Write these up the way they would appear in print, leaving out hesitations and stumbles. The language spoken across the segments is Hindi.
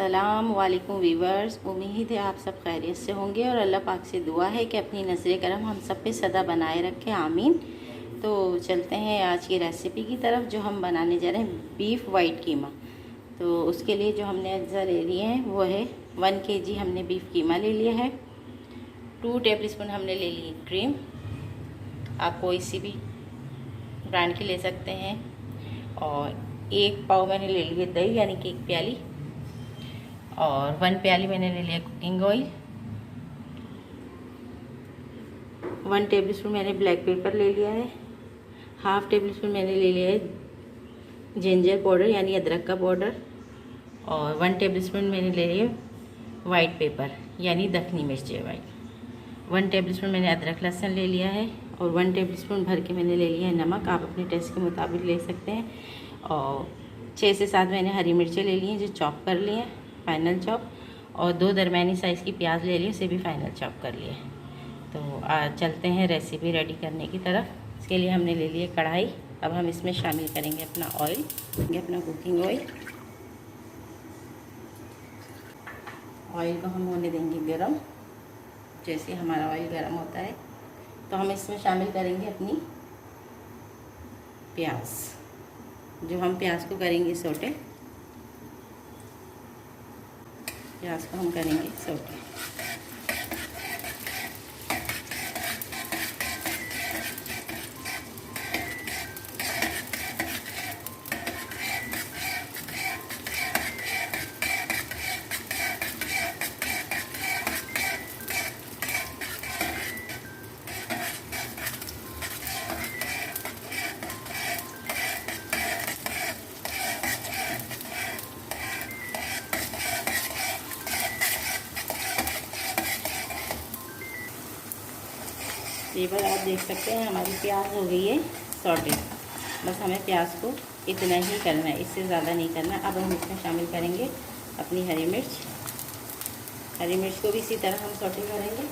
अस्सलाम वालेकुम वीवर्स। उम्मीद है आप सब खैरियत से होंगे और अल्लाह पाक से दुआ है कि अपनी नज़र करम हम सब पे सदा बनाए रखे, आमीन। तो चलते हैं आज की रेसिपी की तरफ, जो हम बनाने जा रहे हैं बीफ वाइट कीमा। तो उसके लिए जो हमने अज्जा ले लिए हैं वो है 1 kg हमने बीफ कीमा ले लिया है। 2 टेबलस्पून हमने ले ली क्रीम, आप कोई सी भी ब्रांड की ले सकते हैं। और 1 पाव मैंने ले लिया दही, यानी कि 1 प्याली। और 1 प्याली मैंने ले लिया कुकिंग ऑयल। 1 टेबलस्पून मैंने ब्लैक पेपर ले लिया है। 1/2 टेबलस्पून मैंने ले लिया है जिंजर पाउडर, यानी अदरक का पाउडर। और 1 टेबलस्पून मैंने ले लिया वाइट पेपर, यानी दखनी मिर्च है वाइट। 1 टेबलस्पून मैंने अदरक लहसुन ले लिया है। और 1 टेबलस्पून भर के मैंने ले लिया है नमक, आप अपने टेस्ट के मुताबिक ले सकते हैं। और 6 से 7 मैंने हरी मिर्चें ले ली हैं, जो चॉप कर लिए हैं फाइनल चॉप। और 2 दरमियानी साइज़ की प्याज ले ली, उसे भी फाइनल चॉप कर लिए। तो चलते हैं रेसिपी रेडी करने की तरफ। इसके लिए हमने ले लिए कढ़ाई। अब हम इसमें शामिल करेंगे अपना ऑयल, अपना कुकिंग ऑयल। ऑयल को हम होने देंगे गरम। जैसे हमारा ऑयल गरम होता है तो हम इसमें शामिल करेंगे अपनी प्याज, जो हम प्याज को करेंगे सोटे। प्याज को हम करेंगे सोटे। ये बार आप देख सकते हैं हमारी प्याज हो गई है सॉटेड। बस हमें प्याज को इतना ही करना है, इससे ज़्यादा नहीं करना। अब हम इसमें शामिल करेंगे अपनी हरी मिर्च। हरी मिर्च को भी इसी तरह हम सॉटे करेंगे।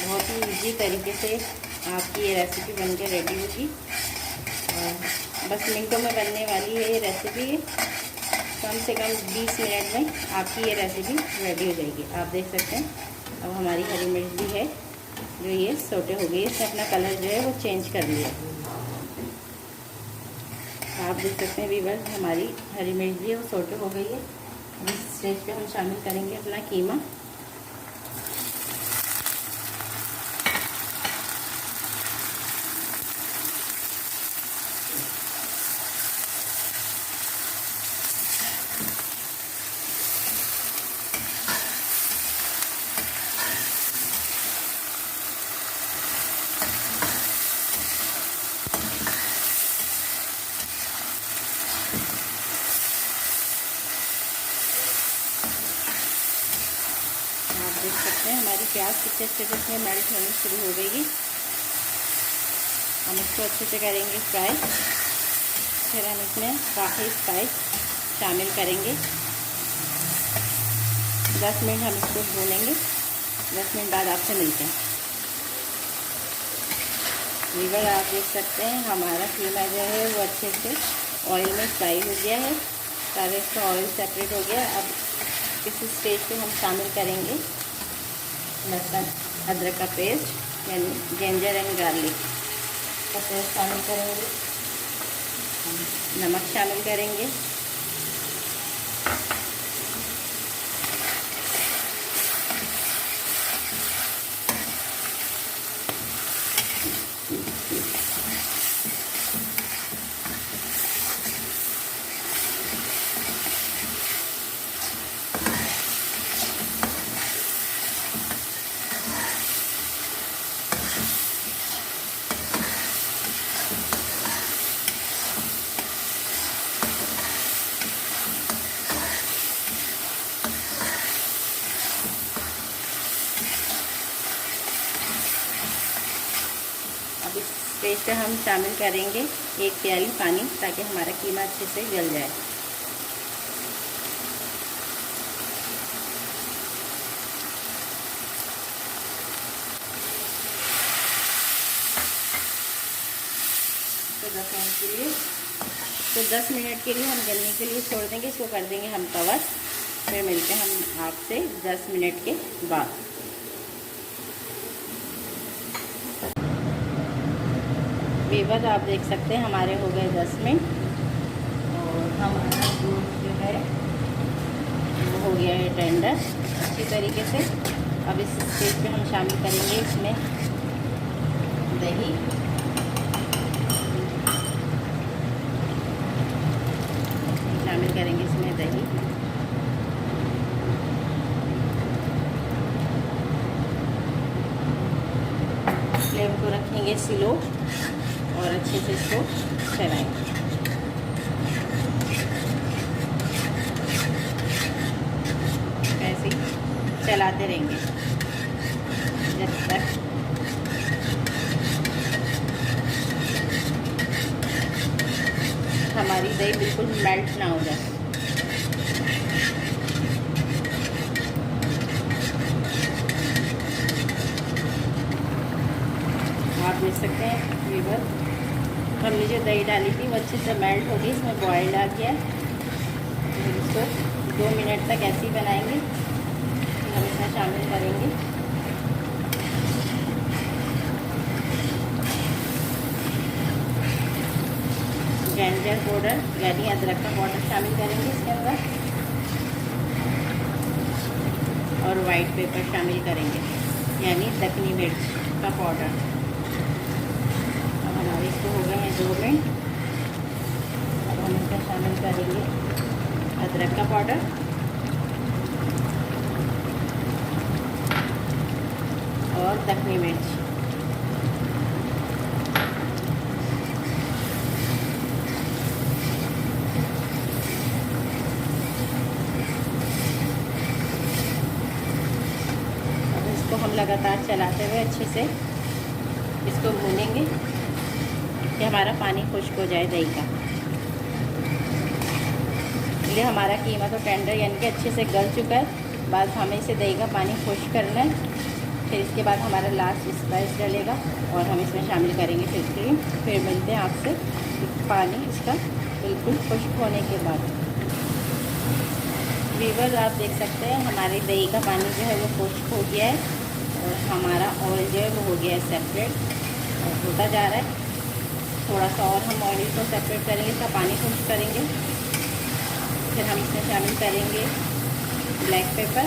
बहुत ही इजी तरीके से आपकी ये रेसिपी बनकर रेडी होगी। और बस मिनटों में बनने वाली है ये रेसिपी। कम से कम 20 मिनट में आपकी ये रेसिपी रेडी हो जाएगी। आप देख सकते हैं अब हमारी हरी मिर्च भी है जो ये सोटे हो गई, इसने अपना कलर जो है वो चेंज कर लिया। आप देख सकते हैं व्यूअर्स, हमारी हरी मिर्च भी है वो सोटे हो गई है। इस स्टेज पे हम शामिल करेंगे अपना कीमा। आप देख सकते हैं हमारी प्याज कितने अच्छे से इसमें मेल्ट होनी शुरू हो गई। हम इसको अच्छे से करेंगे फ्राई। फिर हम इसमें काफ़ी स्पाइस शामिल करेंगे। 10 मिनट हम इसको भूनेंगे। 10 मिनट बाद आपसे मिलते हैं। लीवर आप देख सकते हैं हमारा कीमा जो है वो अच्छे से ऑयल में फ्राई हो गया है, सारे इसका ऑयल सेपरेट हो गया। अब इस स्टेज पे हम शामिल करेंगे लहसुन अदरक का पेस्ट, यानी जिंजर एंड गार्लिक का पेस्ट शामिल करेंगे। नमक शामिल करेंगे। पेस्ट हम शामिल करेंगे 1 प्याली पानी, ताकि हमारा कीमा अच्छे से गल जाए। तो 10 मिनट के लिए हम गलने के लिए छोड़ देंगे। इसको कर देंगे हम कवर। फिर मिलते हैं हम आपसे 10 मिनट के बाद। वीवर आप देख सकते हैं हमारे हो गए 10 मिनट, और हमारा दूध जो है वो हो गया है टेंडर अच्छी तरीके से। अब इस स्टेज पे हम शामिल करेंगे इसमें दही। शामिल करेंगे इसमें दही। फ्लेम को रखेंगे स्लो और अच्छे से इसको चलाएंगे। ऐसे ही चलाते रहेंगे जब तक हमारी दही बिल्कुल मेल्ट ना हो जाए। आप देख सकते हैं वीवर, हमने जो दही डाली थी वो अच्छे से मेल्ट हो गई, इसमें बॉयल आ गया। इसको 2 मिनट तक ऐसे ही बनाएंगे। हम इसमें शामिल करेंगे जिंजर पाउडर यानी अदरक का पाउडर शामिल करेंगे इसके अंदर, और वाइट पेपर शामिल करेंगे यानी दखनी मिर्च का पाउडर। अब हमारे इसको हो गए हैं 2 मिनट। अब हम इसमें शामिल करेंगे अदरक का पाउडर और दखनी मिर्च। इसको हम लगातार चलाते हुए अच्छे से इसको भूनेंगे कि हमारा पानी खुश्क हो जाए दही का। ये हमारा कीमा तो टेंडर यानी कि अच्छे से गल चुका है। बस हमें इसे दही का पानी खुश्क करना है। फिर इसके बाद हमारा लास्ट स्पाइस डलेगा और हम इसमें शामिल करेंगे फिर मिलते हैं आपसे पानी इसका बिल्कुल खुश्क होने के बाद। वीवर आप देख सकते हैं हमारे दही का पानी जो है वो खुश्क हो गया है, और हमारा ऑयल जो है वो हो गया है सेपरेट और होता जा रहा है। थोड़ा सा और हम ऑयल को सेपरेट करेंगे, इसका पानी खुश्क करेंगे। फिर हम इसमें शामिल करेंगे ब्लैक पेपर,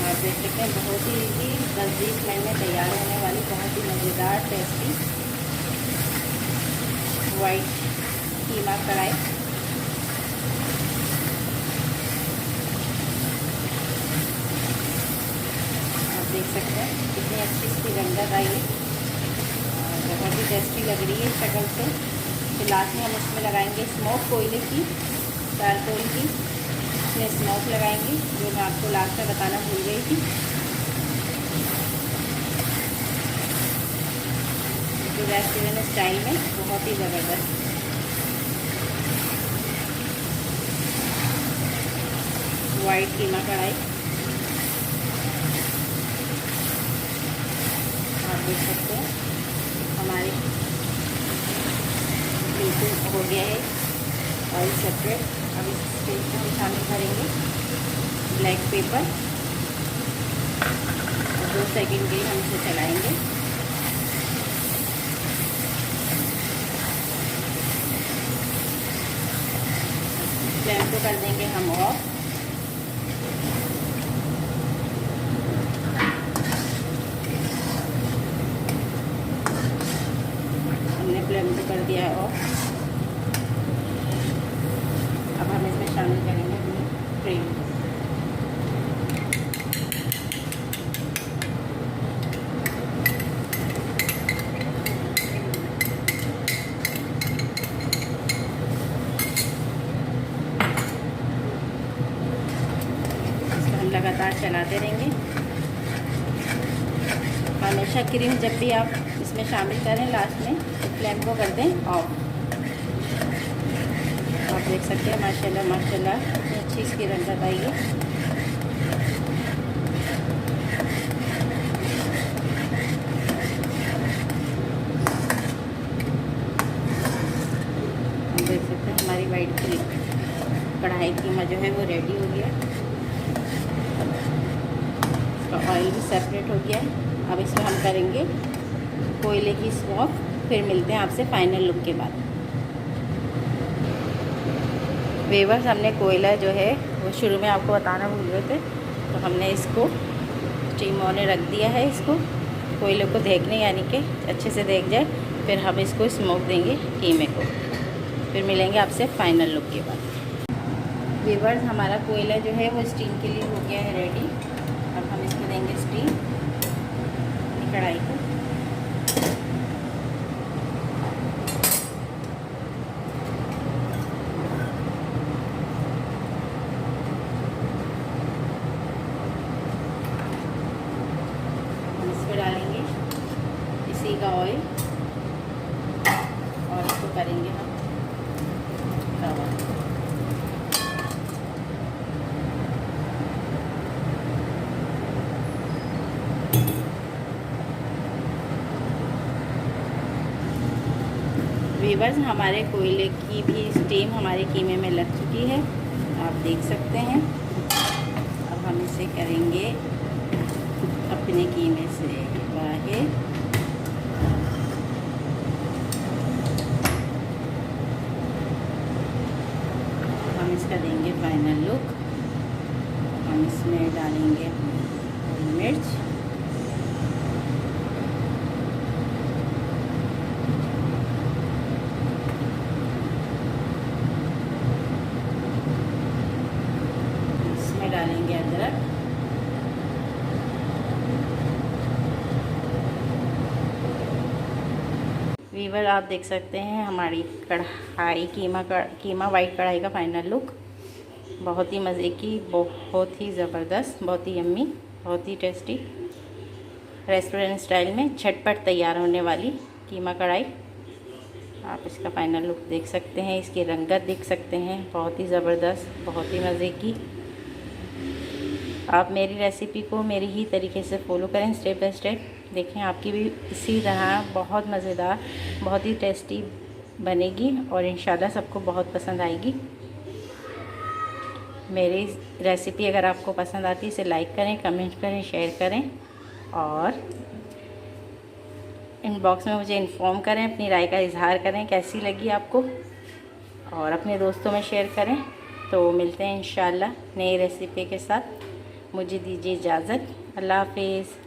आप देख सकते हैं बहुत ही इजी 10-20 मिनट में तैयार होने वाली बहुत ही मज़ेदार टेस्टी वाइट कीमा कढ़ाई। आप देख सकते हैं कितनी अच्छी इसकी रंगत आई है, बहुत ही टेस्टी लग रही है शक्ल से। फिर लास्ट में हम इसमें लगाएंगे स्मोक कोयले की, चारकोल की। इसमें स्मोक लगाएंगे जो मैं आपको लास्ट में बताना भूल गई थी। जो रेस्टोरेंट स्टाइल में बहुत ही ज़बरदस्त वाइट कीमा कढ़ाई आप देख सकते हैं हमारे बिल्कुल हो गया है ऑयल सेपरेट। अब इस स्टेज को हम शामिल करेंगे ब्लैक पेपर और 2 सेकंड के लिए हम इसे चलाएंगे। फ्लेम को कर देंगे हम ऑफ। हमने फ्लेम को कर दिया है ऑफ। अब हम इसमें शामिल करेंगे क्रीम। चलाते रहेंगे। हमेशा क्रीम जब भी आप इसमें शामिल करें लास्ट में तो फ्लेम को कर दें ऑफ। आप देख सकते हैं माशाल्लाह माशाल्लाह कितनी अच्छी इसकी रंगत आई है। आप देख सकते हैं हमारी वाइट कढ़ाई कीमा जो है वो रेडी हो गया। इसका ऑयल भी सेपरेट हो गया है। अब इसमें हम करेंगे कोयले की स्मोक। फिर मिलते हैं आपसे फाइनल लुक के बाद। व्यूअर्स, हमने कोयला जो है वो शुरू में आपको बताना भूल गए थे, तो हमने इसको स्टीम होने रख दिया है। इसको कोयले को देखने यानी कि अच्छे से देख जाए, फिर हम इसको स्मोक देंगे कीमे को। फिर मिलेंगे आपसे फाइनल लुक के बाद। व्यूअर्स, हमारा कोयला जो है वो स्टीम के लिए हो गया है रेडी। अब हम इसको देंगे स्टीम कढ़ाई को। हम इसमें डालेंगे इसी का ऑयल और इसको करेंगे हम तवा। व्यूअर्स, हमारे कोयले की भी स्टीम हमारे कीमे में लग चुकी है, आप देख सकते हैं। अब हम इसे करेंगे अपने कीमे से बाहर। हम इसका देंगे फाइनल लुक। हम इसमें डालेंगे हरी मिर्च, डालेंगे अदरक, व्यूअर आप देख सकते हैं हमारी कढ़ाई कीमा वाइट कढ़ाई का फाइनल लुक। बहुत ही मज़े की, बहुत ही ज़बरदस्त, बहुत ही यम्मी, बहुत ही टेस्टी, रेस्टोरेंट स्टाइल में झटपट तैयार होने वाली कीमा कढ़ाई। आप इसका फाइनल लुक देख सकते हैं, इसकी रंगत देख सकते हैं, बहुत ही ज़बरदस्त, बहुत ही मज़े की। आप मेरी रेसिपी को मेरी ही तरीके से फॉलो करें, स्टेप बाय स्टेप। देखें आपकी भी इसी तरह बहुत मज़ेदार, बहुत ही टेस्टी बनेगी और इंशाल्लाह सबको बहुत पसंद आएगी। मेरी रेसिपी अगर आपको पसंद आती है इसे लाइक करें, कमेंट करें, शेयर करें और इनबॉक्स में मुझे इन्फॉर्म करें, अपनी राय का इजहार करें कैसी लगी आपको, और अपने दोस्तों में शेयर करें। तो मिलते हैं इंशाल्लाह नई रेसिपी के साथ। मुझे दीजिए इजाज़त। अल्लाह हाफिज़।